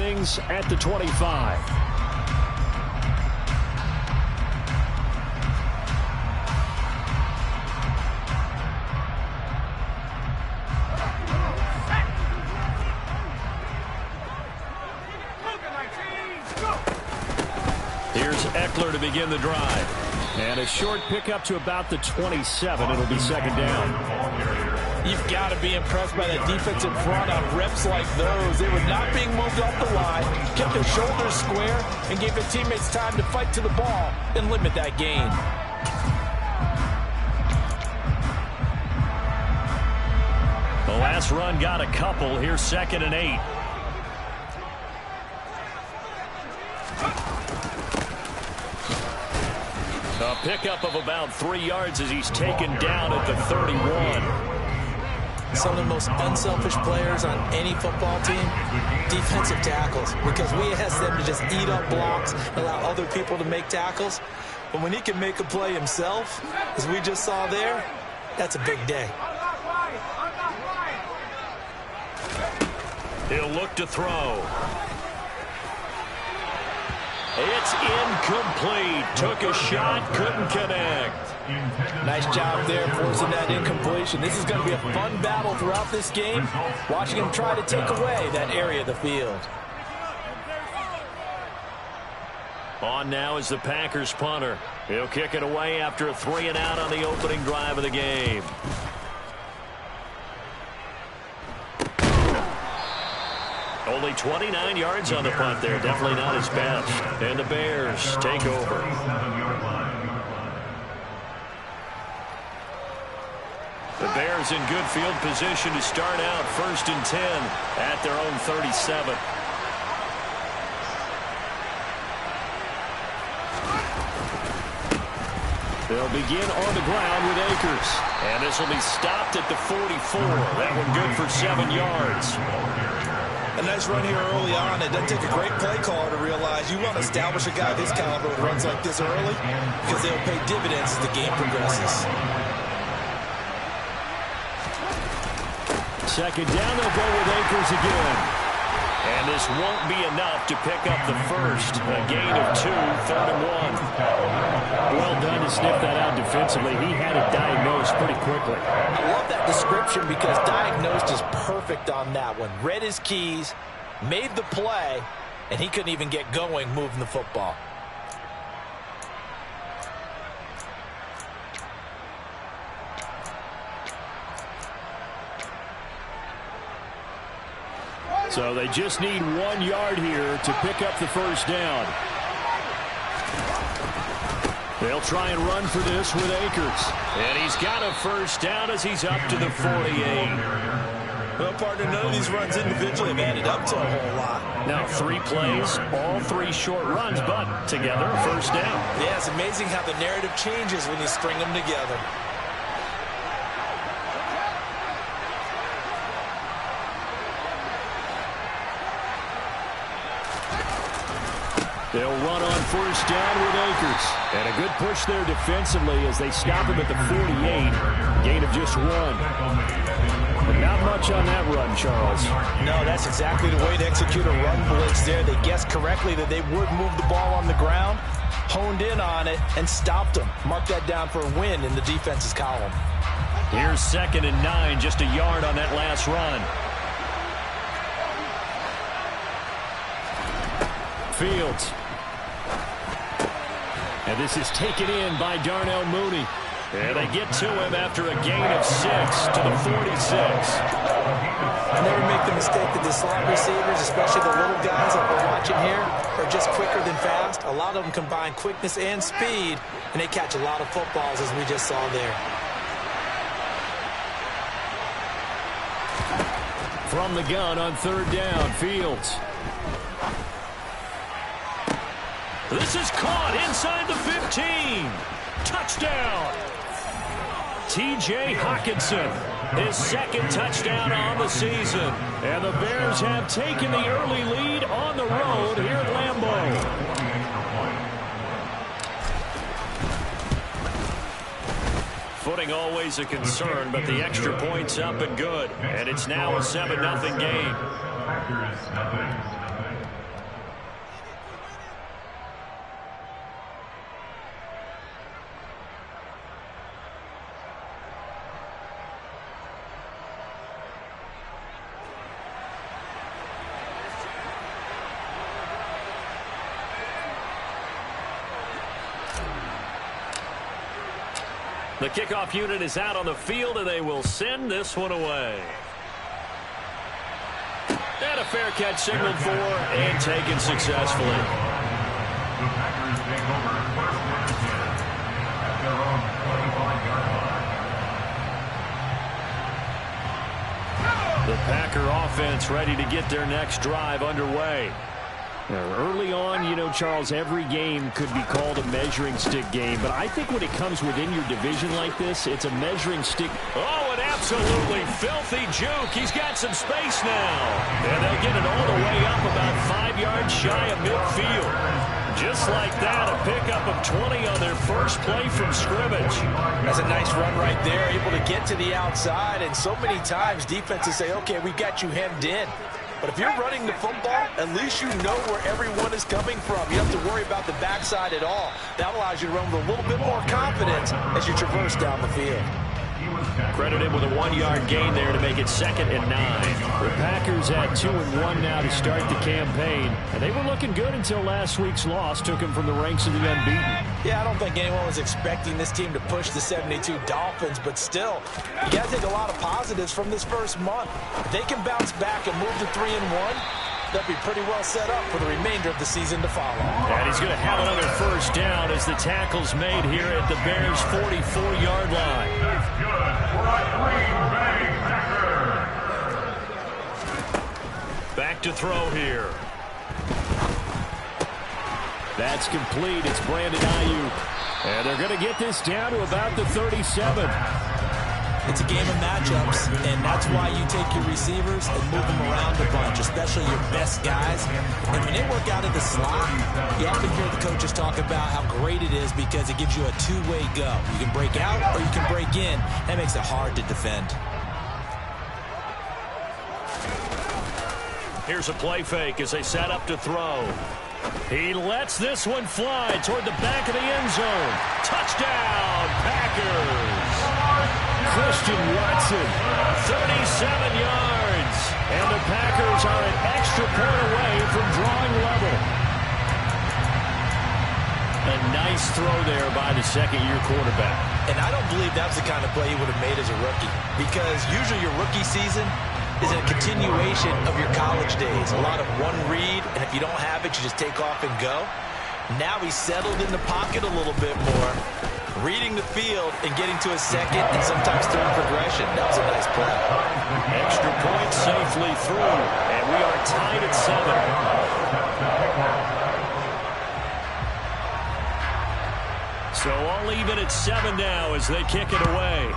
things at the 25. Here's Eckler to begin the drive. And a short pickup to about the 27. It'll be second down. You've got to be impressed by that defensive front on reps like those. They were not being moved off the line, kept their shoulders square, and gave their teammates time to fight to the ball and limit that gain. The last run got a couple. Here's second and 8. A pickup of about 3 yards as he's taken down at the 31. Some of the most unselfish players on any football team, defensive tackles, because we ask them to just eat up blocks, allow other people to make tackles. But when he can make a play himself, as we just saw there, that's a big day. He'll look to throw. It's incomplete. Took a shot, couldn't connect. Nice job there forcing that incompletion. This is going to be a fun battle throughout this game, watching him try to take away that area of the field. On now is the Packers punter. He'll kick it away after a 3-and-out on the opening drive of the game. Only 29 yards on the punt there. Definitely not his best. And the Bears take over. The Bears in good field position to start out 1st and 10 at their own 37. They'll begin on the ground with Akers. And this will be stopped at the 44. That one good for 7 yards. A nice run here early on. It doesn't take a great play caller to realize you want to establish a guy this caliber with runs like this early because they'll pay dividends as the game progresses. Second down, they'll go with Akers again. And this won't be enough to pick up the first. A gain of 2, 3rd and 1. Well done to sniff that out defensively. He had it diagnosed pretty quickly. I love that description because diagnosed is perfect on that one. Read his keys, made the play, and he couldn't even get going moving the football. So they just need 1 yard here to pick up the first down. They'll try and run for this with Akers. And he's got a first down as he's up to the 48. Well, partner, none of these runs individually have added up to a whole lot. Now 3 plays, all 3 short runs, but together, first down. Yeah, it's amazing how the narrative changes when you string them together. They'll run on first down with Akers. And a good push there defensively as they stop him at the 48. Gain of just 1. But not much on that run, Charles. No, that's exactly the way to execute a run blitz there. They guessed correctly that they would move the ball on the ground, honed in on it, and stopped them. Mark that down for a win in the defense's column. Here's 2nd and 9, just a yard on that last run. Fields. And this is taken in by Darnell Mooney. And they get to him after a gain of 6 to the 46. I never make the mistake that the slot receivers, especially the little guys that we're watching here, are just quicker than fast. A lot of them combine quickness and speed, and they catch a lot of footballs, as we just saw there. From the gun on 3rd down, Fields. This is caught inside the 15. Touchdown. T.J. Hockenson, his 2nd touchdown on the season. And the Bears have taken the early lead on the road here at Lambeau. Footing always a concern, but the extra point's up and good. And it's now a 7-0 game. The kickoff unit is out on the field, and they will send this one away. And a fair catch signaled for and taken successfully. The Packers take over first at their own 25-yard line. The Packer offense ready to get their next drive underway. Early on, you know, Charles, every game could be called a measuring stick game, but I think when it comes within your division like this, it's a measuring stick. Oh, an absolutely filthy juke. He's got some space now. And they'll get it all the way up about 5 yards shy of midfield. Just like that, a pickup of 20 on their first play from scrimmage. That's a nice run right there, able to get to the outside, and so many times defenses say, okay, we got you hemmed in. But if you're running the football, at least you know where everyone is coming from. You don't have to worry about the backside at all. That allows you to run with a little bit more confidence as you traverse down the field. Credited with a 1-yard gain there to make it 2nd and 9. The Packers at 2-1 now to start the campaign. And they were looking good until last week's loss took them from the ranks of the unbeaten. Yeah, I don't think anyone was expecting this team to push the 72 Dolphins, but still, you got to take a lot of positives from this first month. If they can bounce back and move to 3-1, they'll be pretty well set up for the remainder of the season to follow. And he's going to have another first down as the tackle's made here at the Bears' 44-yard line. That's good for a Green Bay Packer. Back to throw here. That's complete. It's Brandon Ayuk. And they're going to get this down to about the 37. It's a game of matchups, and that's why you take your receivers and move them around a bunch, especially your best guys. And when they work out of the slot, you often hear the coaches talk about how great it is because it gives you a two-way go. You can break out or you can break in. That makes it hard to defend. Here's a play fake as they set up to throw. He lets this one fly toward the back of the end zone. Touchdown, Packers! Christian Watson, 37 yards. And the Packers are an extra point away from drawing level. A nice throw there by the second-year quarterback. And I don't believe that's the kind of play he would have made as a rookie, because usually your rookie season is a continuation of your college days. A lot of one read, and if you don't have it, you just take off and go. Now he's settled in the pocket a little bit more, reading the field and getting to a second and sometimes third progression. That was a nice play. Extra point safely through, and we are tied at 7. So all even at 7 now as they kick it away.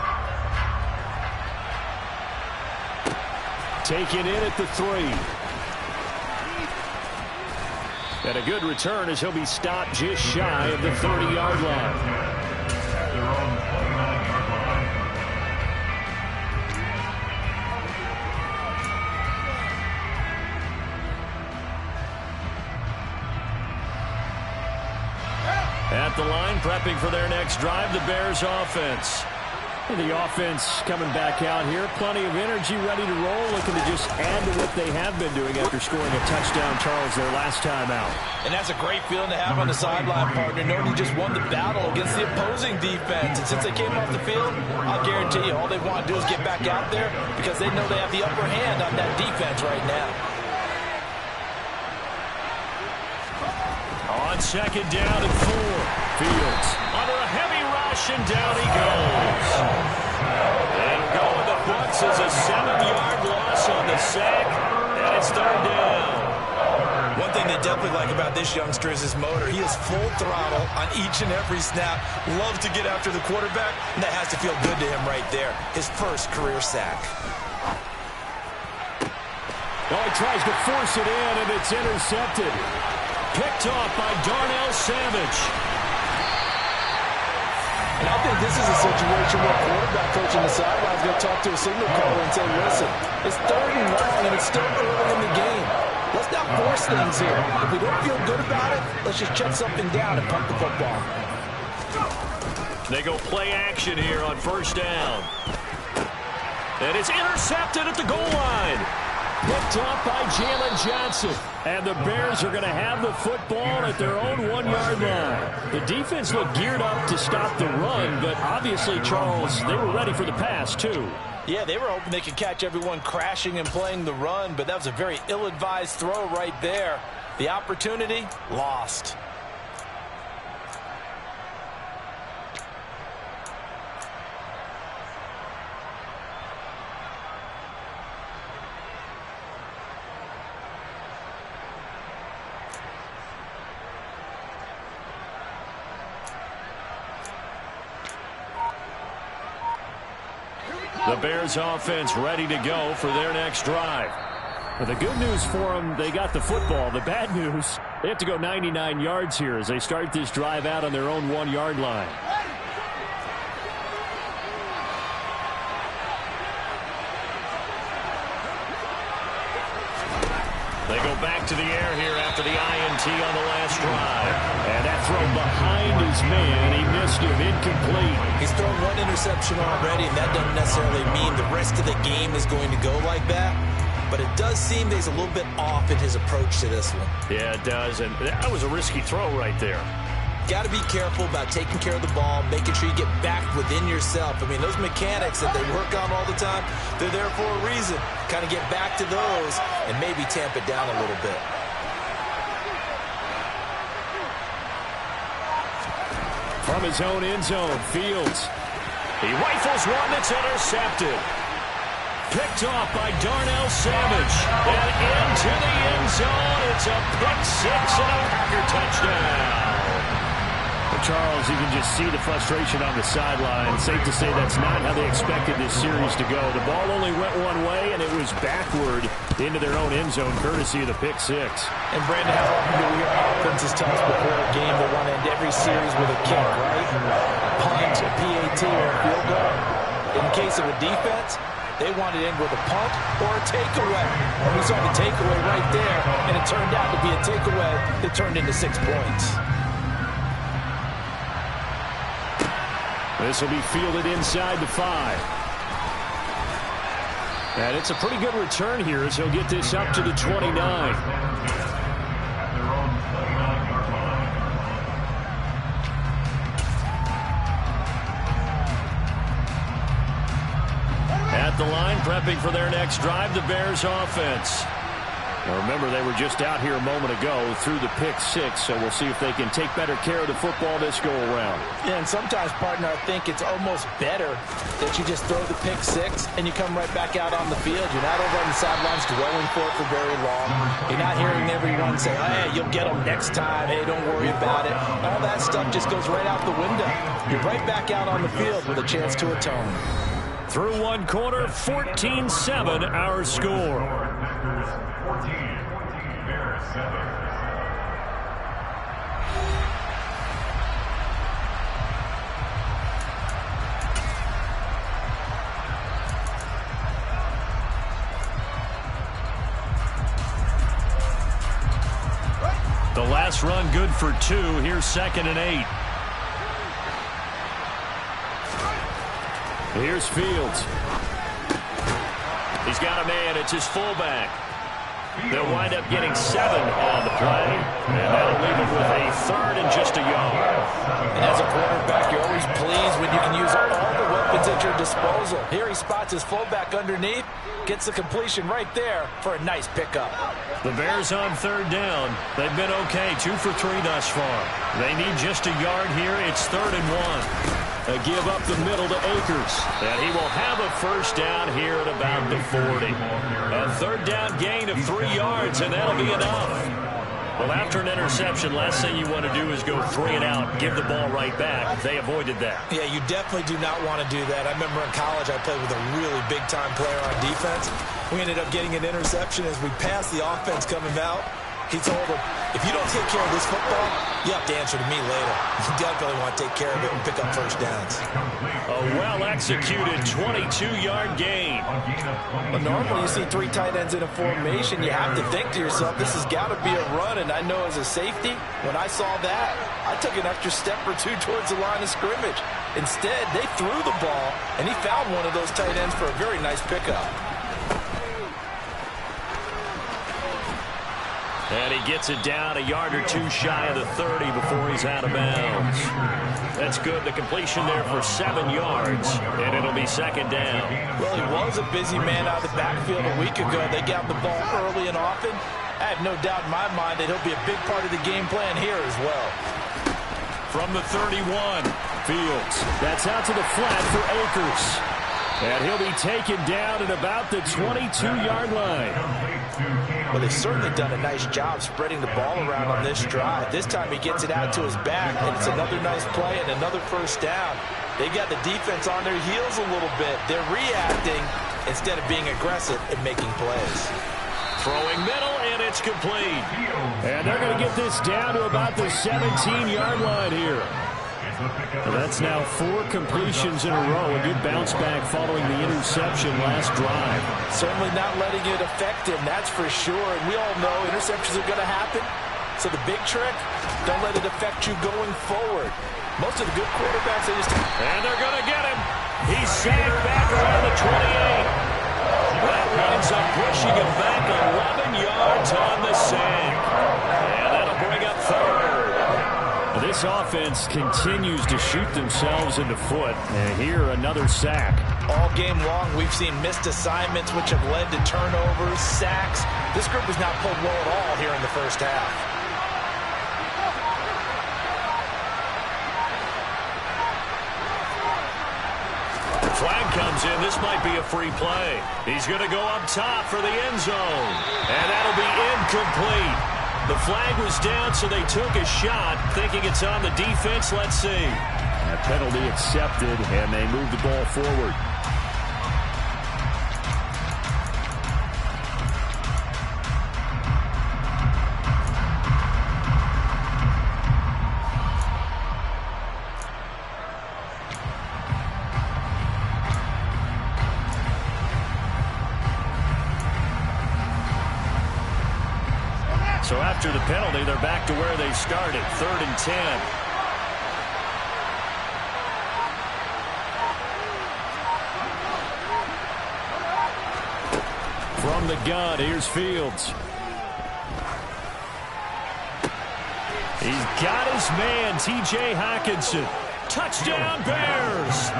Taken in at the 3. And a good return as he'll be stopped just shy of the 30-yard line. At the line, prepping for their next drive, the Bears offense. And the offense coming back out here. Plenty of energy, ready to roll, looking to just add to what they have been doing after scoring a touchdown, Charles, their last time out. And that's a great feeling to have on the sideline, partner, knowing you just won the battle against the opposing defense. And since they came off the field, I'll guarantee you all they want to do is get back out there because they know they have the upper hand on that defense right now. On 2nd down and 4. Fields under a heavy rush, and down he goes. It'll go in the books as a 7-yard loss on the sack, and it's 3rd down. One thing they definitely like about this youngster is his motor. He is full throttle on each and every snap. Loves to get after the quarterback, and that has to feel good to him right there. His first career sack. Oh, he tries to force it in, and it's intercepted. Picked off by Darnell Savage. And I think this is a situation where a quarterback coach on the sideline is going to talk to a signal caller and say, listen, it's 3rd and long, and it's still early in the game. Let's not force things here. If we don't feel good about it, let's just check something down and punt the football. They go play action here on 1st down. And it's intercepted at the goal line. Picked off by Jalen Johnson. And the Bears are going to have the football at their own 1-yard line. The defense looked geared up to stop the run, but obviously, Charles, they were ready for the pass, too. Yeah, they were hoping they could catch everyone crashing and playing the run, but that was a very ill-advised throw right there. The opportunity, lost. The Bears offense ready to go for their next drive. Well, the good news for them, they got the football. The bad news, they have to go 99 yards here as they start this drive out on their own 1-yard line. They go back to the air here after the INT on the last drive. And that throw behind his man, he missed him, incomplete. He's thrown one interception already, and that doesn't necessarily mean the rest of the game is going to go like that. But it does seem that he's a little bit off in his approach to this one. Yeah, it does, and that was a risky throw right there. Got to be careful about taking care of the ball, making sure you get back within yourself. I mean, those mechanics that they work on all the time, they're there for a reason. Kind of get back to those and maybe tamp it down a little bit. From his own end zone, Fields. He rifles one that's intercepted. Picked off by Darnell Savage. And into the end zone. It's a pick six and a Packer touchdown. Charles, you can just see the frustration on the sideline. Safe to say that's not how they expected this series to go. The ball only went one way, and it was backward into their own end zone, courtesy of the pick six. And Brandon, how often do we hear offenses tell us before a game they want to end every series with a kick, right? A punt, a PAT, or a field goal. In the case of a defense, they want it in with a punt or a takeaway. And we saw the takeaway right there, and it turned out to be a takeaway that turned into 6 points. This will be fielded inside the 5. And it's a pretty good return here as he'll get this up to the 29. At the line, prepping for their next drive, the Bears offense. Now remember, they were just out here a moment ago through the pick six, so we'll see if they can take better care of the football this go-around. Yeah, and sometimes, partner, I think it's almost better that you just throw the pick six and you come right back out on the field. You're not over on the sidelines dwelling for it for very long. You're not hearing everyone say, hey, you'll get them next time. Hey, don't worry about it. All that stuff just goes right out the window. You're right back out on the field with a chance to atone. Through one quarter, 14-7 our score. The last run good for 2. Here's 2nd and 8. Here's Fields. He's got a man. It's his fullback. They'll wind up getting 7 on the play, and that'll leave him with a 3rd and just a yard. And as a quarterback, you're always pleased when you can use all the weapons at your disposal. Here he spots his fullback underneath, gets the completion right there for a nice pickup. The Bears on 3rd down. They've been okay, 2 for 3 thus far. They need just a yard here. It's 3rd and 1. A give up the middle to Akers. And he will have a first down here at about the 40. A 3rd down gain of 3 yards, and that'll be enough. Well, after an interception, last thing you want to do is go 3 and out, give the ball right back. They avoided that. Yeah, you definitely do not want to do that. I remember in college I played with a really big-time player on defense. We ended up getting an interception as we passed the offense coming out. He told him, if you don't take care of this football, you have to answer to me later. You definitely want to take care of it and pick up first downs. A well-executed 22-yard gain. But normally you see 3 tight ends in a formation, you have to think to yourself, this has got to be a run. And I know as a safety, when I saw that, I took an extra step or 2 towards the line of scrimmage. Instead, they threw the ball, and he found one of those tight ends for a very nice pickup. And he gets it down a yard or two shy of the 30 before he's out of bounds. That's good. The completion there for 7 yards, and it'll be second down. Well, he was a busy man out of the backfield a week ago. They got the ball early and often. I have no doubt in my mind that he'll be a big part of the game plan here as well. From the 31, Fields. That's out to the flat for Akers. And he'll be taken down at about the 22-yard line. Well, they've certainly done a nice job spreading the ball around on this drive. This time he gets it out to his back, and it's another nice play and another first down. They got the defense on their heels a little bit. They're reacting instead of being aggressive and making plays. Throwing middle, and it's complete. And they're going to get this down to about the 17-yard line here. Well, that's now 4 completions in a row. A good bounce back following the interception last drive. Certainly not letting it affect him, that's for sure. And we all know interceptions are going to happen. So the big trick, don't let it affect you going forward. Most of the good quarterbacks, they just... And they're going to get him. He's sagged back around the 28. That winds up pushing him back 11 yards on the sag. And that'll bring up third. This offense continues to shoot themselves in the foot. And here, another sack. All game long, we've seen missed assignments, which have led to turnovers, sacks. This group has not played well at all here in the first half. Flag comes in. This might be a free play. He's going to go up top for the end zone. And that'll be incomplete. The flag was down, so they took a shot, thinking it's on the defense. Let's see. A penalty accepted, and they move the ball forward. So after the penalty, they're back to where they started, 3rd and 10. From the gun, here's Fields. He's got his man, T.J. Hockenson. Touchdown, Bears!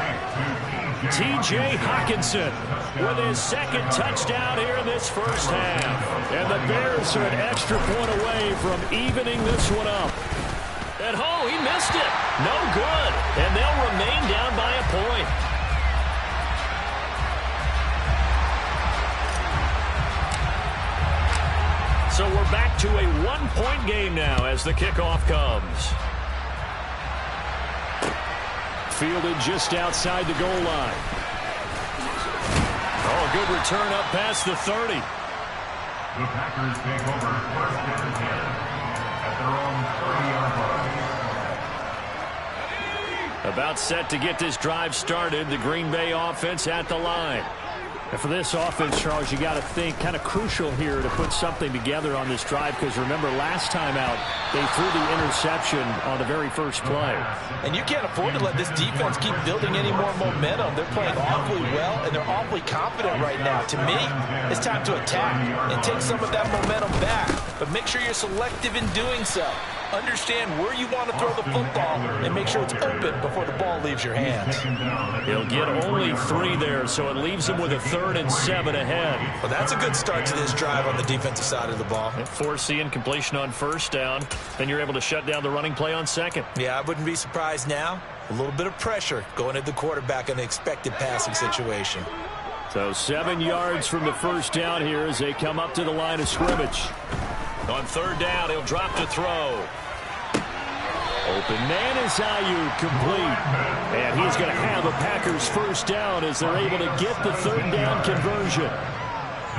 T.J. Hockenson with his 2nd touchdown here in this first half. And the Bears are an extra point away from evening this one up. And oh, he missed it. No good. And they'll remain down by a point. So we're back to a 1-point game now as the kickoff comes. Fielded just outside the goal line. Oh, good return up past the 30. The Packers take over 1st and 10 at their own 30-yard line. About set to get this drive started. The Green Bay offense at the line. And for this offense, Charles, you got to think kind of crucial here to put something together on this drive, because remember last time out they threw the interception on the very first play. And you can't afford to let this defense keep building any more momentum. They're playing awfully well, and they're awfully confident right now. To me, it's time to attack and take some of that momentum back. But make sure you're selective in doing so. Understand where you want to throw the football and make sure it's open before the ball leaves your hands. He'll get only 3 there, so it leaves him with a 3rd and 7 ahead. Well, that's a good start to this drive on the defensive side of the ball. Foreseeing completion on 1st down. Then you're able to shut down the running play on 2nd. Yeah, I wouldn't be surprised now. A little bit of pressure going at the quarterback in the expected passing situation. So 7 yards from the first down here as they come up to the line of scrimmage. On 3rd down, he'll drop to throw. Open man is Ayuk, complete. And he's going to have a Packers first down as they're able to get the 3rd down conversion.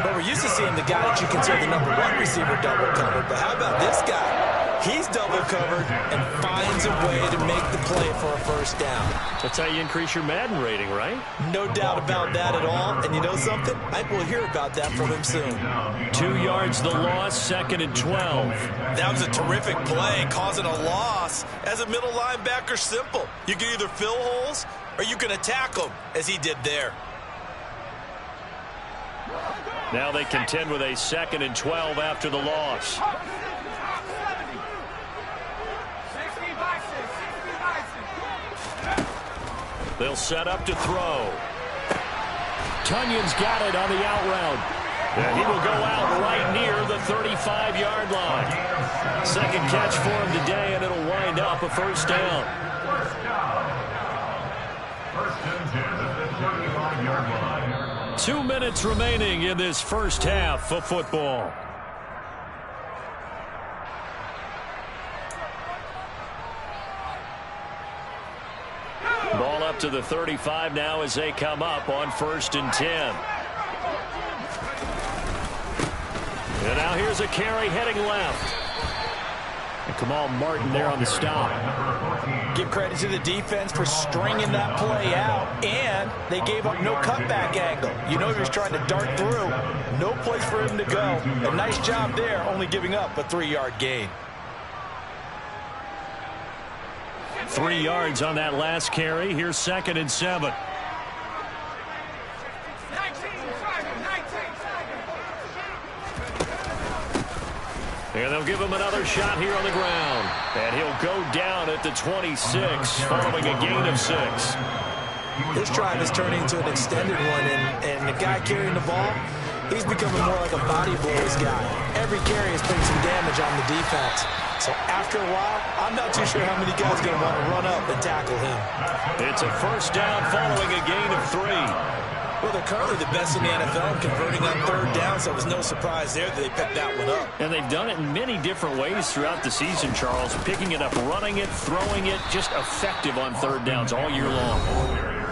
Well, we're used to seeing the guy that you consider the number 1 receiver double covered, but how about this guy? He's double covered and finds a way to make the play for a first down. That's how you increase your Madden rating, right? No doubt about that at all. And you know something? I will hear about that from him soon. 2 yards the loss, 2nd and 12. That was a terrific play, causing a loss. As a middle linebacker, simple. You can either fill holes or you can attack them, as he did there. Now they contend with a 2nd and 12 after the loss. They'll set up to throw. Tunyon's got it on the out route. And he will go out right near the 35-yard line. Second catch for him today, and it'll wind up a first down. First and 10 at the 35-yard line. 2 minutes remaining in this first half of football. Ball up to the 35 now as they come up on 1st and 10. And now here's a carry heading left. And Kamal Martin there on the stop. Give credit to the defense for stringing that play out, and they gave up no cutback angle. You know he was trying to dart through. No place for him to go. A nice job there, only giving up a 3-yard gain. 3 yards on that last carry. Here's 2nd and 7. And they'll give him another shot here on the ground. And he'll go down at the 26 following a gain of 6. This drive is turning into an extended one, and the guy carrying the ball, he's becoming more like a body blows guy. Every carry is putting some damage on the defense. So after a while, I'm not too sure how many guys are going to want to run up and tackle him. It's a first down following a gain of 3. Well, they're currently the best in the NFL in converting on 3rd down, so it was no surprise there that they picked that one up. And they've done it in many different ways throughout the season, Charles. Picking it up, running it, throwing it, just effective on 3rd downs all year long.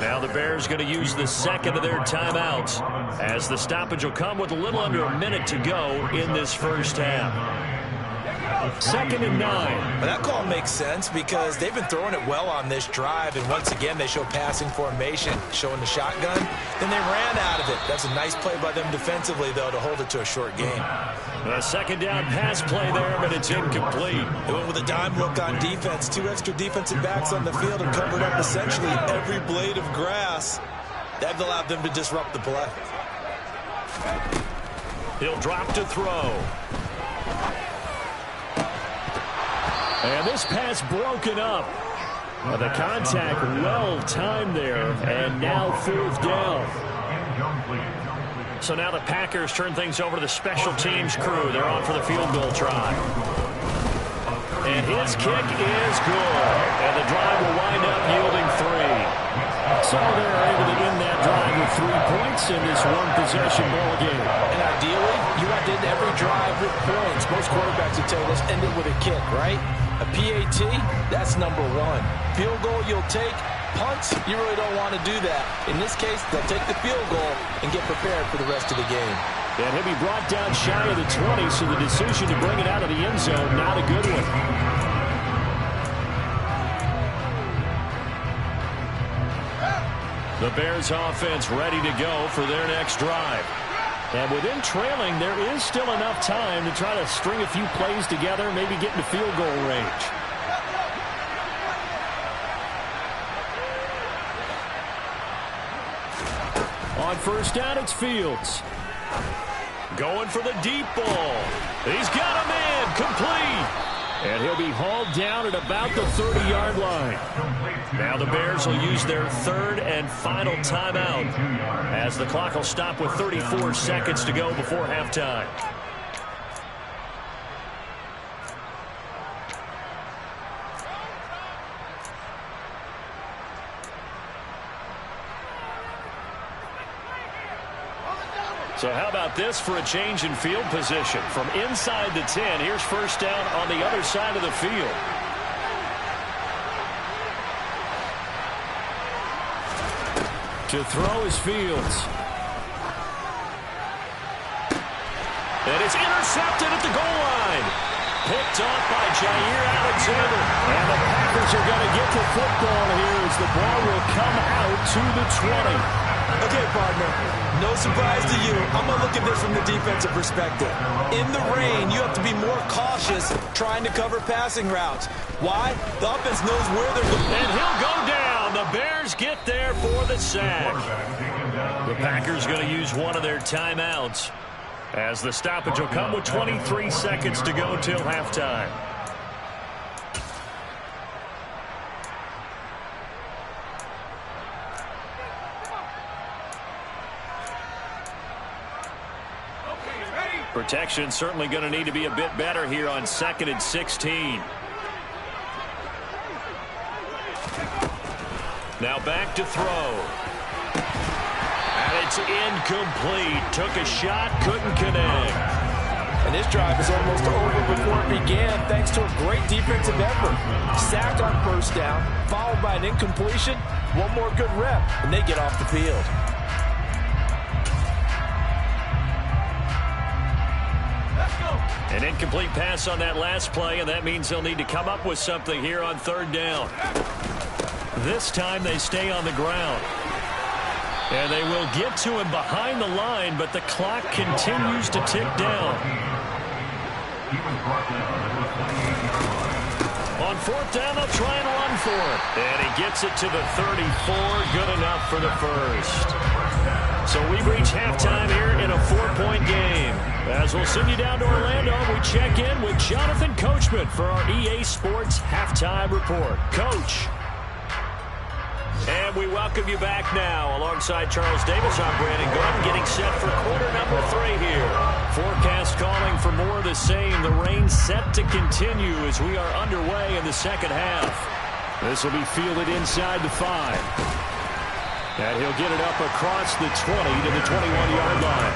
Now the Bears going to use the second of their timeouts as the stoppage will come with a little under a minute to go in this first half. 2nd and 9. But that call makes sense because they've been throwing it well on this drive, and once again they show passing formation, showing the shotgun. Then they ran out of it. That's a nice play by them defensively, though, to hold it to a short gain. A 2nd down pass play there, but it's incomplete. They went with a dime look on defense. 2 extra defensive backs on the field and covered up essentially every blade of grass. That allowed them to disrupt the play. He'll drop to throw. And this pass broken up. The contact well timed there, and now 4th down. So now the Packers turn things over to the special teams crew. They're on for the field goal try. And his kick is good. And the drive will wind up yielding 3. So they're able to end that drive with 3 points in this one-possession ball game. And ideally, you want to end every drive with points. Most quarterbacks would tell you, let's end it with a kick, right? A PAT, that's number 1. Field goal you'll take. Punts, you really don't want to do that. In this case, they'll take the field goal and get prepared for the rest of the game. And he'll be brought down shy of the 20, so the decision to bring it out of the end zone, not a good one. The Bears offense ready to go for their next drive. And with them trailing, there is still enough time to try to string a few plays together, maybe get into field goal range. On 1st down, it's Fields. Going for the deep ball. He's got him in. Complete. And he'll be hauled down at about the 30-yard line. Now the Bears will use their 3rd and final timeout as the clock will stop with 34 seconds to go before halftime. So how about this for a change in field position? From inside the 10, here's 1st down on the other side of the field. To throw is Fields. And it's intercepted at the goal line. Picked off by Jair Alexander. And the Packers are going to get the football here as the ball will come out to the 20. Okay, partner, no surprise to you. I'm going to look at this from the defensive perspective. In the rain, you have to be more cautious trying to cover passing routes. Why? The offense knows where they're going. And he'll go down. The Bears get there for the sack. The Packers going to use one of their timeouts as the stoppage will come with 23 seconds to go till halftime. Protection certainly going to need to be a bit better here on 2nd and 16. Now back to throw. And it's incomplete. Took a shot, couldn't connect. And this drive is almost over before it began thanks to a great defensive effort. Sack on first down, followed by an incompletion. One more good rep, and they get off the field. An incomplete pass on that last play, and that means they'll need to come up with something here on 3rd down. This time they stay on the ground. And they will get to him behind the line, but the clock continues to tick down. On 4th down, they'll try and run for it. And he gets it to the 34. Good enough for the first. So we reach halftime here in a 4-point game. As we'll send you down to Orlando, we check in with Jonathan Coachman for our EA Sports Halftime Report. Coach. And we welcome you back now. Alongside Charles Davis, I'm Brandon Gordon, getting set for quarter number 3 here. Forecast calling for more of the same. The rain set to continue as we are underway in the second half. This will be fielded inside the 5. And he'll get it up across the 20 to the 21-yard line.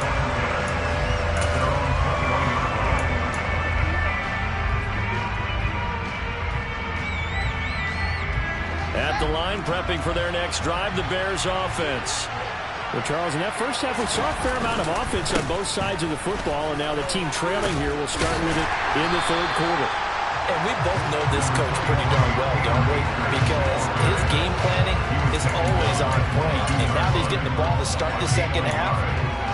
At the line, prepping for their next drive, the Bears offense. Well, Charles, in that first half, we saw a fair amount of offense on both sides of the football, and now the team trailing here will start with it in the 3rd quarter. And we both know this coach pretty darn well, don't we? Because his game planning is always on point. And now that he's getting the ball to start the second half,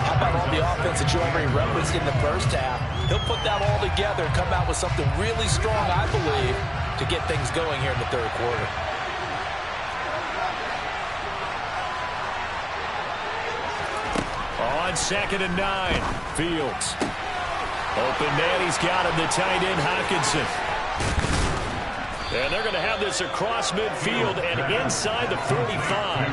how about all the offense that you already referenced in the first half? He'll put that all together and come out with something really strong, I believe, to get things going here in the 3rd quarter. On 2nd and 9, Fields. Open man, he's got him, the tight end, Hockenson. And they're going to have this across midfield and inside the 45.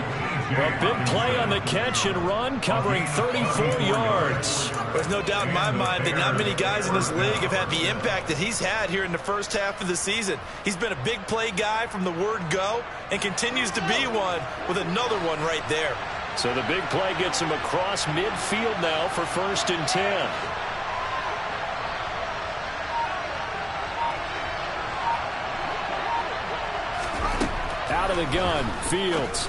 A big play on the catch and run, covering 34 yards. There's no doubt in my mind that not many guys in this league have had the impact that he's had here in the first half of the season. He's been a big play guy from the word go and continues to be one with another one right there. So the big play gets him across midfield now for 1st and 10. Out of the gun, Fields.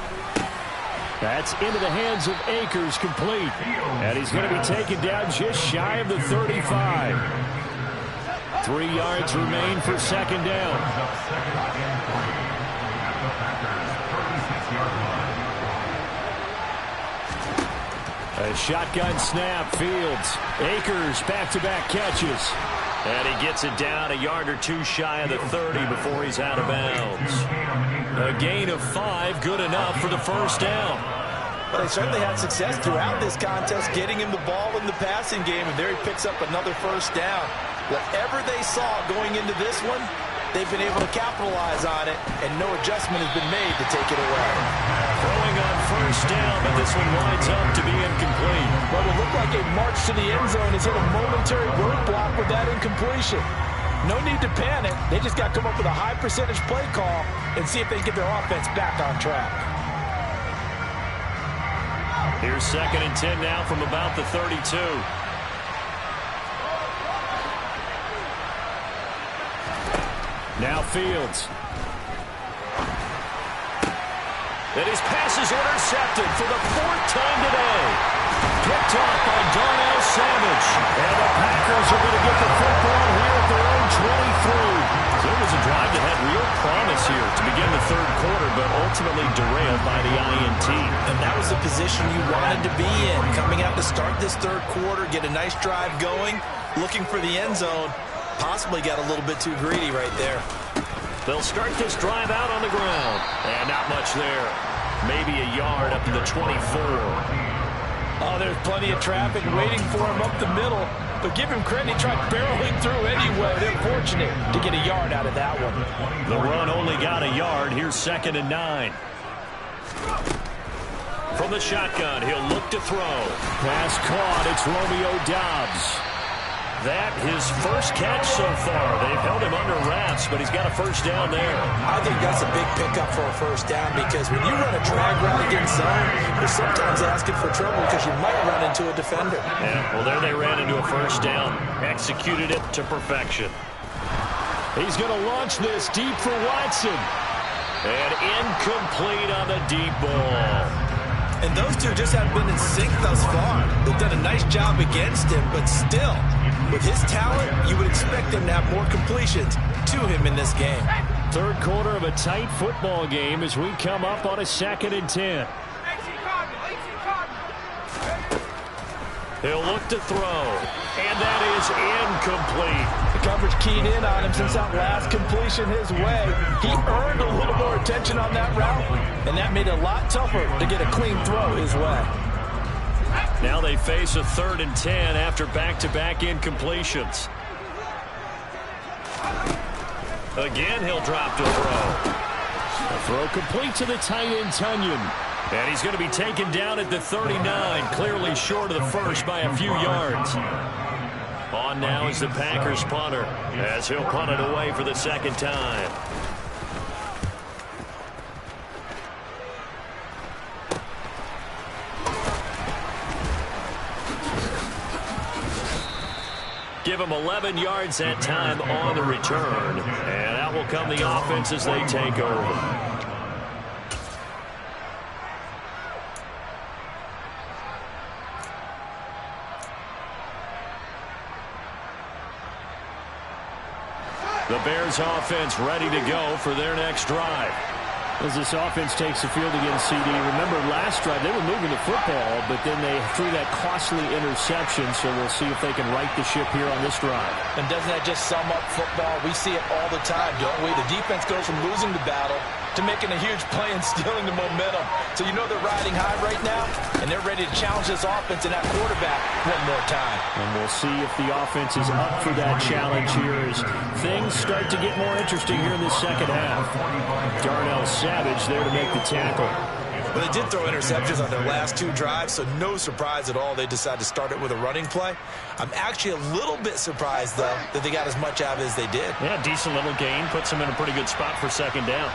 That's into the hands of Akers, complete. And he's going to be taken down just shy of the 35. 3 yards remain for 2nd down. A shotgun snap, Fields. Akers, back-to-back catches. And he gets it down a yard or 2 shy of the 30 before he's out of bounds. A gain of 5, good enough for the 1st down. Well, they certainly had success throughout this contest, getting him the ball in the passing game, and there he picks up another 1st down. Whatever they saw going into this one, they've been able to capitalize on it, and no adjustment has been made to take it away. Throwing on 1st down, but this one winds up to be incomplete. Well, it looked like a march to the end zone has hit a momentary roadblock with that incompletion. No need to panic. They just got to come up with a high percentage play call and see if they can get their offense back on track. Here's 2nd and 10 now from about the 32. Now Fields. And his pass is intercepted for the 4th time today. Picked off by Darnell Savage. And the Packers are going to get the football here at their own 23. So it was a drive that had real promise here to begin the 3rd quarter, but ultimately derailed by the INT. And that was the position you wanted to be in. Coming out to start this 3rd quarter, get a nice drive going, looking for the end zone. Possibly got a little bit too greedy right there. They'll start this drive out on the ground. And not much there. Maybe a yard up to the 24. Oh, there's plenty of traffic waiting for him up the middle. But give him credit, he tried barreling through anyway. They're fortunate to get a yard out of that one. The run only got a yard. Here's 2nd and 9. From the shotgun, he'll look to throw. Pass caught. It's Romeo Doubs. That his first catch so far. They've held him under wraps, but he's got a first down there. I think that's a big pickup for a first down because when you run a drag route against zone, you're sometimes asking for trouble because you might run into a defender. Yeah, well, there they ran into a first down. Executed it to perfection. He's going to launch this deep for Watson. And incomplete on the deep ball. And those two just haven't been in sync thus far. They've done a nice job against him, but still, with his talent, you would expect them to have more completions to him in this game. Third quarter of a tight football game as we come up on a 2nd and 10. He'll look to throw, and that is incomplete. The coverage keyed in on him since that last completion his way. He earned a little more attention on that route, and that made it a lot tougher to get a clean throw his way. Now they face a 3rd and 10 after back-to-back incompletions. Again, he'll drop to throw. A throw complete to the tight end, Tunyon. And he's going to be taken down at the 39, clearly short of the first by a few yards. On now is the Packers punter, as he'll punt it away for the 2nd time. Give him 11 yards that time on the return. And out will come the offense as they take over. The Bears offense ready to go for their next drive. As this offense takes the field against CD, remember last drive they were moving the football, but then they threw that costly interception, so we'll see if they can right the ship here on this drive. And doesn't that just sum up football? We see it all the time, don't we? The defense goes from losing the battle to making a huge play and stealing the momentum. So you know they're riding high right now, and they're ready to challenge this offense and that quarterback one more time. And we'll see if the offense is up for that challenge here as things start to get more interesting here in the 2nd half. Darnell Savage there to make the tackle. Well, they did throw interceptions on their last 2 drives, so no surprise at all they decided to start it with a running play. I'm actually a little bit surprised, though, that they got as much out of it as they did. Yeah, decent little gain. Puts them in a pretty good spot for 2nd down.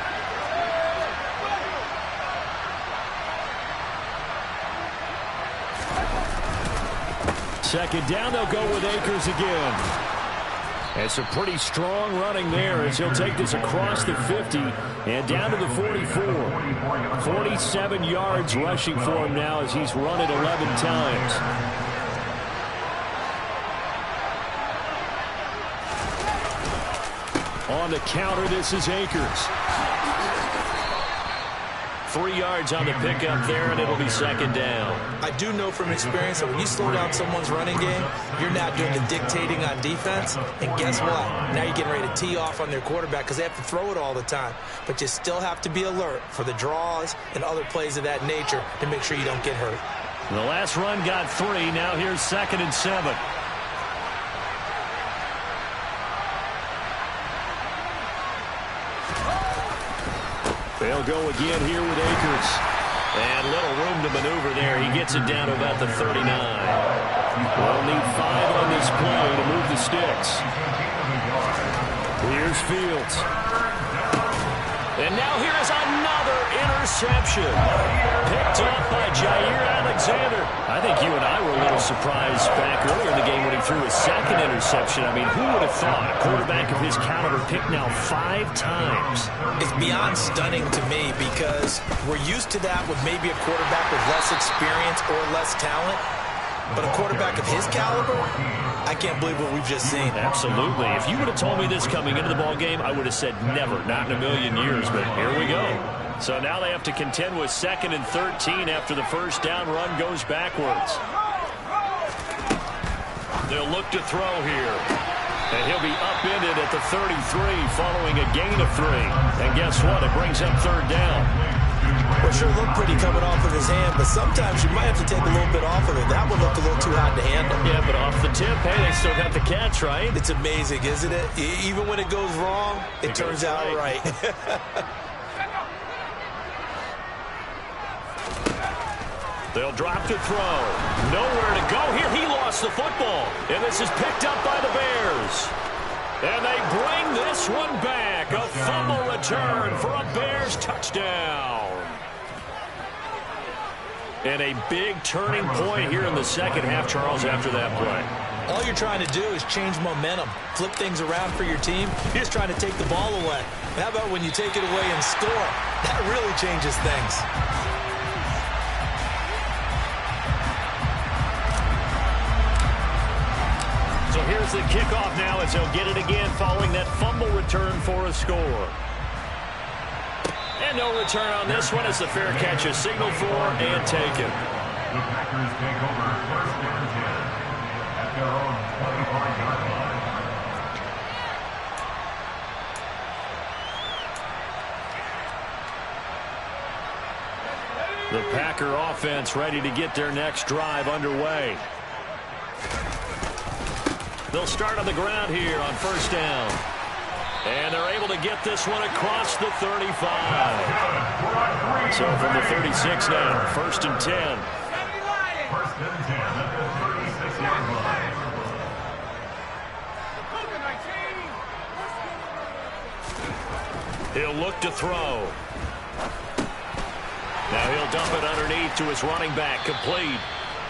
Second down, they'll go with Akers again. It's a pretty strong running there as he'll take this across the 50 and down to the 44. 47 yards rushing for him now as he's run it 11 times. On the counter, this is Akers. 3 yards on the pickup there, and it'll be 2nd down. I do know from experience that when you slow down someone's running game, you're not doing the dictating on defense. And guess what? Now you're getting ready to tee off on their quarterback because they have to throw it all the time. But you still have to be alert for the draws and other plays of that nature to make sure you don't get hurt. The last run got 3. Now here's 2nd and 7. They'll go again here with Akers. And little room to maneuver there. He gets it down to about the 39. We'll need 5 on this play to move the sticks. Here's Fields. And now here is another interception. Picked up by Jair Alexander. I think you and I were a little surprised back earlier in the game when he threw his 2nd interception. I mean, who would have thought a quarterback of his caliber picked now 5 times? It's beyond stunning to me because we're used to that with maybe a quarterback with less experience or less talent. But a quarterback of his caliber, I can't believe what we've just seen. Absolutely. If you would have told me this coming into the ball game, I would have said never, not in a million years. But here we go. So now they have to contend with 2nd and 13 after the first down run goes backwards. They'll look to throw here. And he'll be upended at the 33 following a gain of 3. And guess what? It brings up 3rd down. Well, sure looked pretty coming off of his hand, but sometimes you might have to take a little bit off of it. That one looked a little too hot to handle. Yeah, but off the tip, hey, they still got the catch, right? It's amazing, isn't it? Even when it goes wrong, it turns out right. They'll drop to throw. Nowhere to go here. He lost the football. And this is picked up by the Bears. And they bring this one back. A fumble return for a Bears touchdown. And a big turning point here in the second half, Charles, after that play. All you're trying to do is change momentum, flip things around for your team. You're just trying to take the ball away. How about when you take it away and score? That really changes things. So here's the kickoff now as they'll get it again following that fumble return for a score. And no return on this one as the fair catch is signaled for and taken. The Packers take over first and 10 at their own 25-yard line. The Packer offense ready to get their next drive underway. They'll start on the ground here on first down. And they're able to get this one across the 35. So from the 36 now, first and 10. First and 10 at the 36-yard line. He'll look to throw. Now he'll dump it underneath to his running back, complete.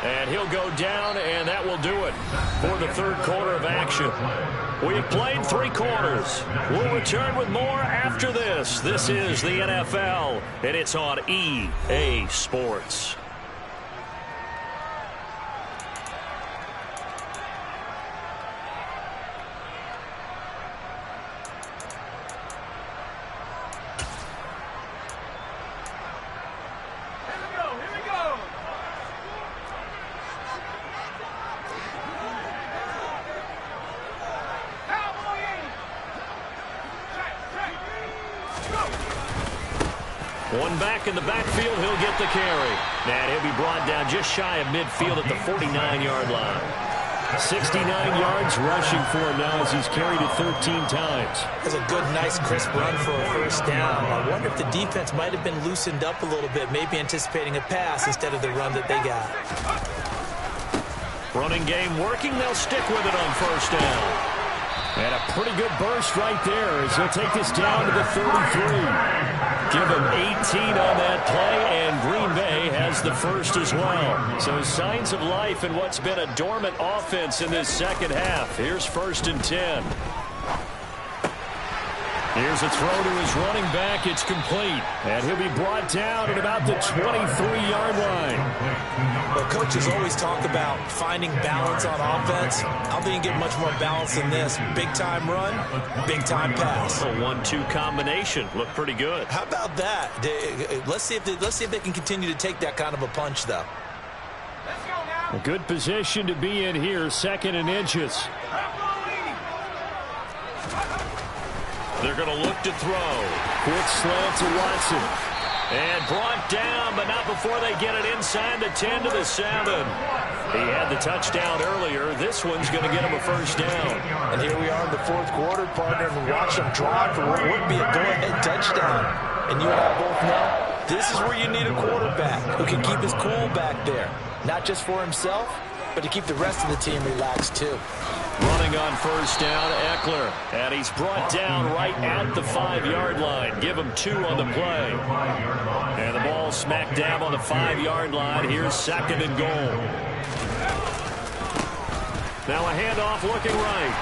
And he'll go down, and that will do it for the third quarter of action. We have played 3 quarters. We'll return with more after this. This is the NFL, and it's on EA Sports. One back in the backfield, he'll get the carry. And he'll be brought down just shy of midfield at the 49-yard line. 69 yards rushing for him now as he's carried it 13 times. That's a good, nice, crisp run for a first down. I wonder if the defense might have been loosened up a little bit, maybe anticipating a pass instead of the run that they got. Running game working. They'll stick with it on first down. And a pretty good burst right there as he'll take this down to the 33. Give him 18 on that play, and Green Bay has the first as well. So signs of life in what's been a dormant offense in this second half. Here's first and 10. Here's a throw to his running back. It's complete. And he'll be brought down at about the 23-yard line. Well, coaches always talk about finding balance on offense. I don't think you get much more balance than this. Big-time run, big-time pass. A 1-2 combination. Looked pretty good. How about that? Let's see if they can continue to take that kind of a punch, though. A good position to be in here, second and inches. They're going to look to throw. Quick slant to Watson. And brought down, but not before they get it inside the 10 to the 7. He had the touchdown earlier. This one's going to get him a first down. And here we are in the fourth quarter, partner, and watch them drive for what would be a go-ahead touchdown. And you and I both know this is where you need a quarterback who can keep his cool back there. Not just for himself, but to keep the rest of the team relaxed too. Running on first down, Eckler. And he's brought down right at the 5-yard line. Give him 2 on the play. And the ball smack dab on the 5-yard line. Here's second and goal. Now a handoff looking right.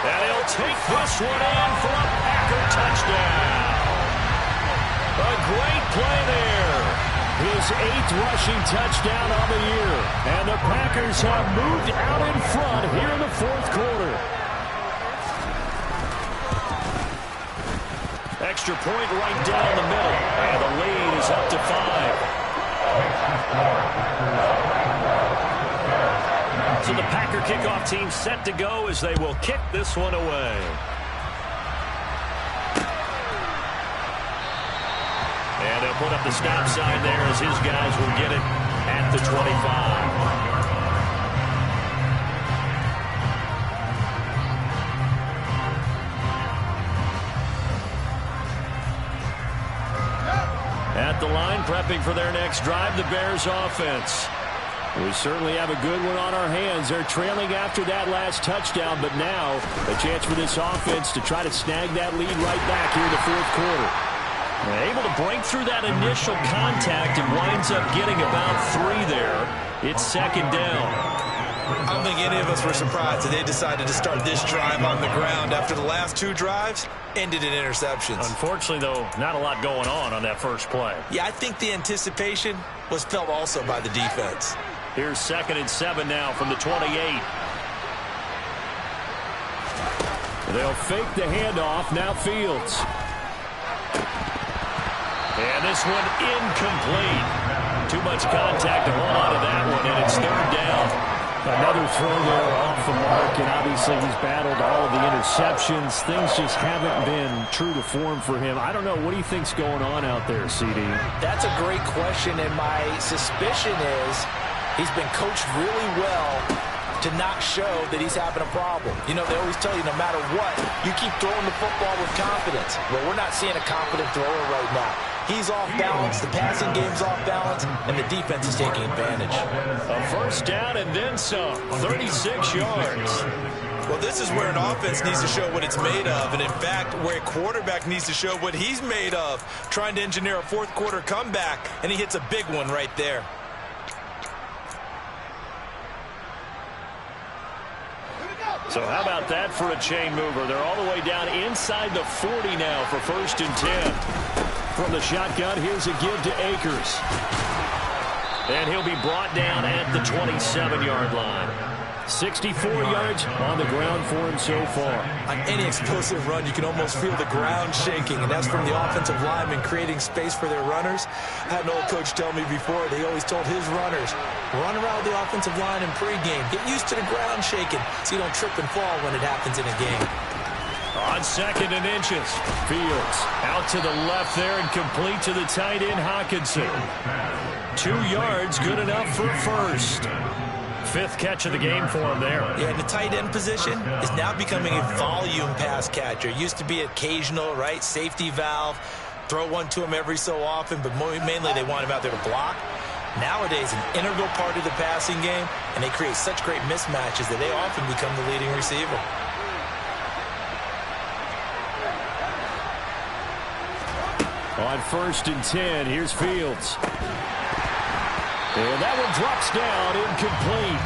And he'll take this one in for a Packer touchdown. A great play there. His 8th rushing touchdown of the year. And the Packers have moved out in front here in the fourth quarter. Extra point right down the middle. And the lead is up to 5. So the Packer kickoff team set to go as they will kick this one away. And they'll put up the stop sign there as his guys will get it at the 25. At the line, prepping for their next drive, the Bears offense. We certainly have a good one on our hands. They're trailing after that last touchdown, but now a chance for this offense to try to snag that lead right back here in the fourth quarter. Able to break through that initial contact and winds up getting about 3 there. It's second down. I don't think any of us were surprised that they decided to start this drive on the ground after the last 2 drives ended in interceptions. Unfortunately, though, not a lot going on that first play. Yeah, I think the anticipation was felt also by the defense. Here's 2nd and 7 now from the 28. They'll fake the handoff. Now Fields. And this one incomplete. Too much contact to hold on to that one, and it's 3rd down. Another throw there off the mark, and obviously he's battled all of the interceptions. Things just haven't been true to form for him. I don't know. What do you think's going on out there, CD? That's a great question, and my suspicion is he's been coached really well to not show that he's having a problem. You know, they always tell you no matter what, you keep throwing the football with confidence. Well, we're not seeing a confident thrower right now. He's off balance, the passing game's off balance, and the defense is taking advantage. A 1st down and then some, 36 yards. Well, this is where an offense needs to show what it's made of, and in fact, where a quarterback needs to show what he's made of, trying to engineer a fourth quarter comeback, and he hits a big one right there. So how about that for a chain mover? They're all the way down inside the 40 now for 1st and 10. From the shotgun, here's a give to Akers. And he'll be brought down at the 27-yard line. 64 yards on the ground for him so far. On any explosive run, you can almost feel the ground shaking, and that's from the offensive linemen creating space for their runners. I had an old coach tell me before, they always told his runners, run around the offensive line in pregame. Get used to the ground shaking so you don't trip and fall when it happens in a game. On 2nd and inches, Fields out to the left there and complete to the tight end, Hockenson. 2 yards, good enough for 1st. 5th catch of the game for him there. Yeah, and the tight end position is now becoming a volume pass catcher. It used to be occasional, right? Safety valve. Throw one to him every so often, but mainly they want him out there to block. Nowadays, an integral part of the passing game, and they create such great mismatches that they often become the leading receiver. On 1st and 10, here's Fields. And that one drops down, incomplete.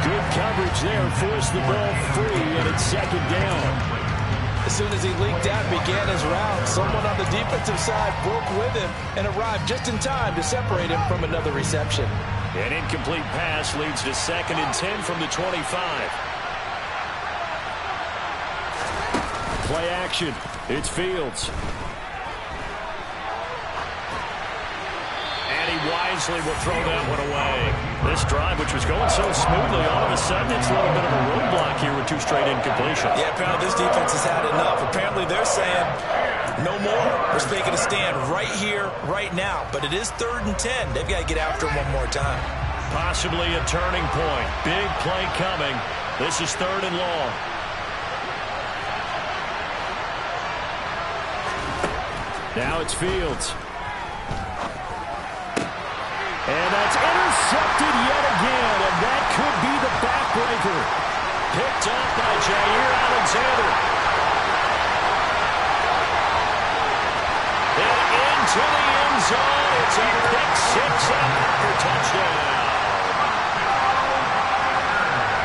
Good coverage there, forced the ball free, and it's 2nd down. As soon as he leaked out, began his route, someone on the defensive side broke with him and arrived just in time to separate him from another reception. An incomplete pass leads to 2nd and 10 from the 25. Play action. It's Fields. Wisely will throw that one away. This drive, which was going so smoothly, all of a sudden it's a little bit of a roadblock here with 2 straight incompletions. Yeah, apparently this defense has had enough. Apparently they're saying no more. We're making a stand right here, right now. But it is 3rd and 10. They've got to get after him one more time. Possibly a turning point. Big play coming. This is 3rd and long. Now it's Fields. And that's intercepted yet again, and that could be the backbreaker. Picked up by Jair Alexander. And into the end zone. It's a pick 6 after touchdown.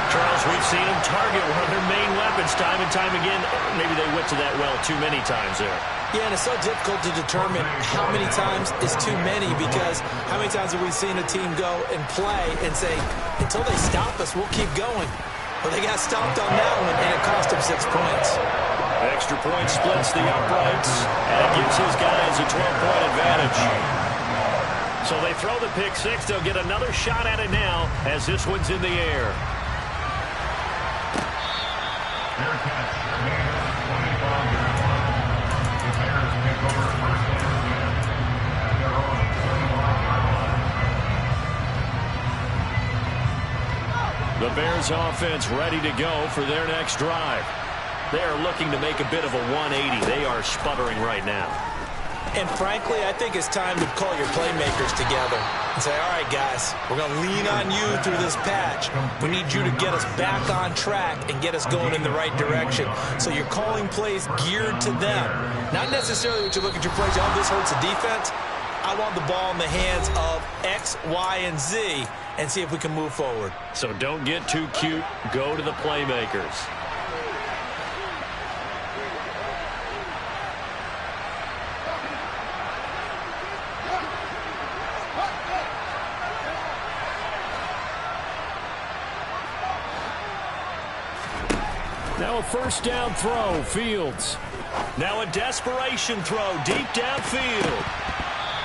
Charles, we've seen him target one of their main weapons time and time again. Maybe they went to that well too many times there. Yeah, and it's so difficult to determine how many times is too many, because how many times have we seen a team go and play and say, until they stop us, we'll keep going. Well, they got stopped on that one, and it cost them 6 points. Extra point splits the uprights, and it gives his guys a 12-point advantage. So they throw the pick 6. They'll get another shot at it now as this one's in the air. Fair catch. Remaining 25 yards. The Bears take over 1st and 10 at their own 35-yard line. The Bears offense ready to go for their next drive. They are looking to make a bit of a 180. They are sputtering right now. And frankly, I think it's time to call your playmakers together and say, all right, guys, we're going to lean on you through this patch. We need you to get us back on track and get us going in the right direction. So you're calling plays geared to them. Not necessarily what you look at your plays, oh, this hurts the defense. I want the ball in the hands of X, Y, and Z and see if we can move forward. So don't get too cute. Go to the playmakers. Now a first down throw, Fields. Now a desperation throw deep downfield.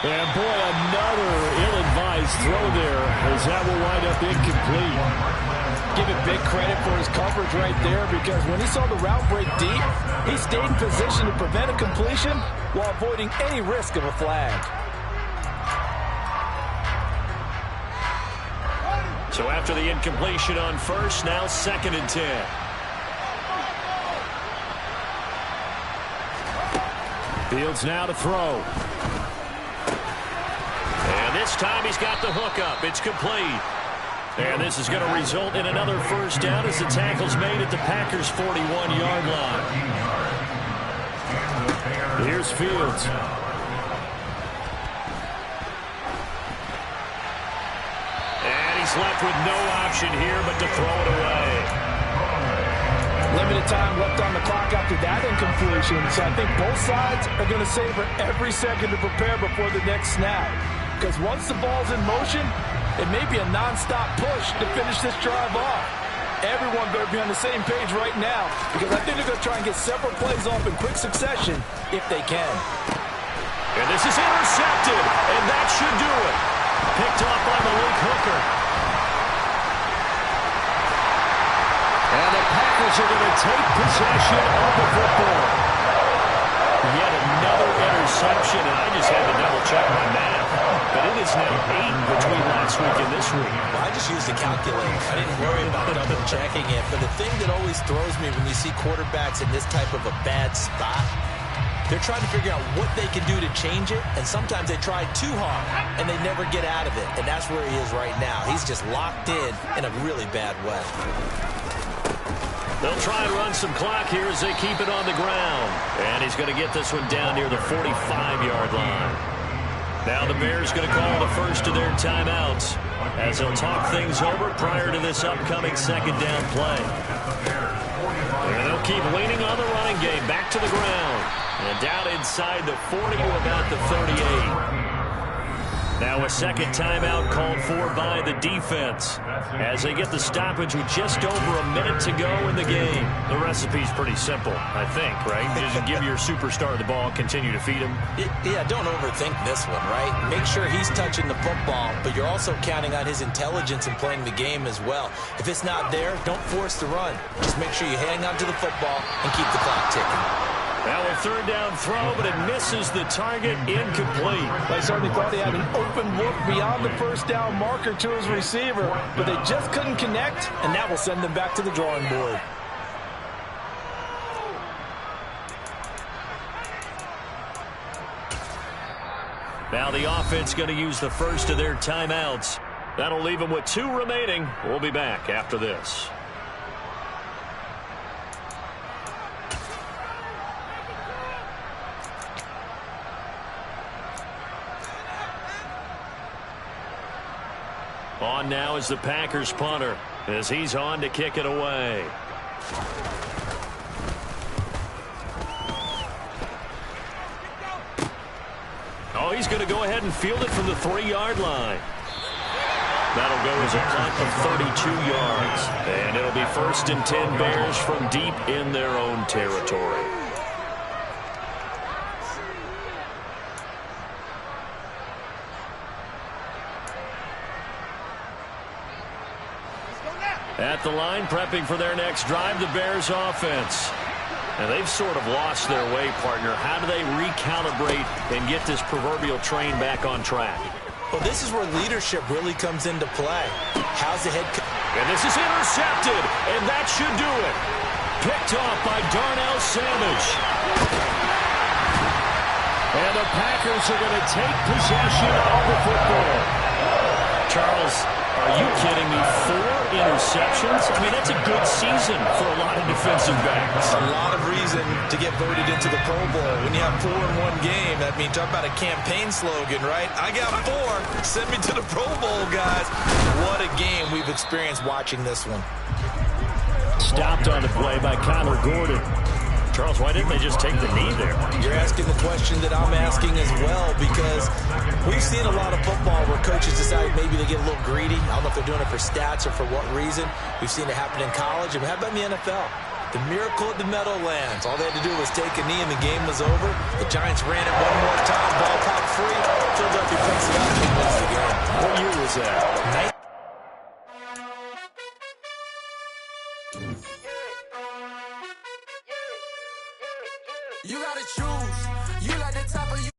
And boy, another ill-advised throw there as that will wind up incomplete. Give it big credit for his coverage right there, because when he saw the route break deep, he stayed in position to prevent a completion while avoiding any risk of a flag. So after the incompletion on first, now 2nd and 10. Fields now to throw. And this time he's got the hook up. It's complete. And this is going to result in another first down as the tackle's made at the Packers' 41-yard line. Here's Fields. And he's left with no option here but to throw it away. Limited time left on the clock after that incompletion, so I think both sides are going to savor every second to prepare before the next snap. Because once the ball's in motion, it may be a non-stop push to finish this drive off. Everyone better be on the same page right now, because I think they're going to try and get several plays off in quick succession if they can. And this is intercepted, and that should do it. Picked off by Malik Hooker. And the Packers are going to take possession of the football. Yet another interception, and I just had to double-check my math. But it is now 8 between last week and this week. Well, I just used a calculator. I didn't worry about double-checking it. But the thing that always throws me when you see quarterbacks in this type of a bad spot, they're trying to figure out what they can do to change it, and sometimes they try too hard, and they never get out of it. And that's where he is right now. He's just locked in a really bad way. They'll try and run some clock here as they keep it on the ground. And he's going to get this one down near the 45-yard line. Now the Bears going to call the first of their timeouts as they'll talk things over prior to this upcoming 2nd down play. And they'll keep leaning on the running game back to the ground. And down inside the 40 to about the 38. Now a 2nd timeout called for by the defense as they get the stoppage with just over a minute to go in the game. The recipe's pretty simple, I think, right? Just give your superstar the ball, continue to feed him. Yeah, don't overthink this one, right? Make sure he's touching the football, but you're also counting on his intelligence in playing the game as well. If it's not there, don't force the run. Just make sure you hang on to the football and keep the clock ticking. Now a 3rd down throw, but it misses the target, incomplete. I certainly thought he had an open look beyond the first down marker to his receiver, but they just couldn't connect, and that will send them back to the drawing board. Now the offense going to use the first of their timeouts. That'll leave them with 2 remaining. We'll be back after this. On now is the Packers punter as he's on to kick it away. Oh, he's going to go ahead and field it from the 3-yard line. That'll go as a punt of 32 yards. And it'll be 1st and 10 Bears from deep in their own territory. At the line, prepping for their next drive, the Bears offense. And they've sort of lost their way, partner. How do they recalibrate and get this proverbial train back on track? Well, this is where leadership really comes into play. How's the head coach? And this is intercepted, and that should do it. Picked off by Darnell Savage. And the Packers are going to take possession of the football. Charles, are you kidding me? 4 interceptions? I mean, that's a good season for a lot of defensive backs. A lot of reason to get voted into the Pro Bowl. When you have 4 in one game, that means talk about a campaign slogan, right? I got 4. Send me to the Pro Bowl, guys. What a game we've experienced watching this one. Stopped on the play by Kyler Gordon. Charles, why didn't they just take the knee there? You're asking the question that I'm asking as well, because we've seen a lot of football where coaches decide maybe they get a little greedy. I don't know if they're doing it for stats or for what reason. We've seen it happen in college, and how about in the NFL? The miracle at the Meadowlands. All they had to do was take a knee, and the game was over. The Giants ran it one more time. Ball popped free. Philadelphia picks it up and wins the game. What year was that? You gotta choose. You like the top of you.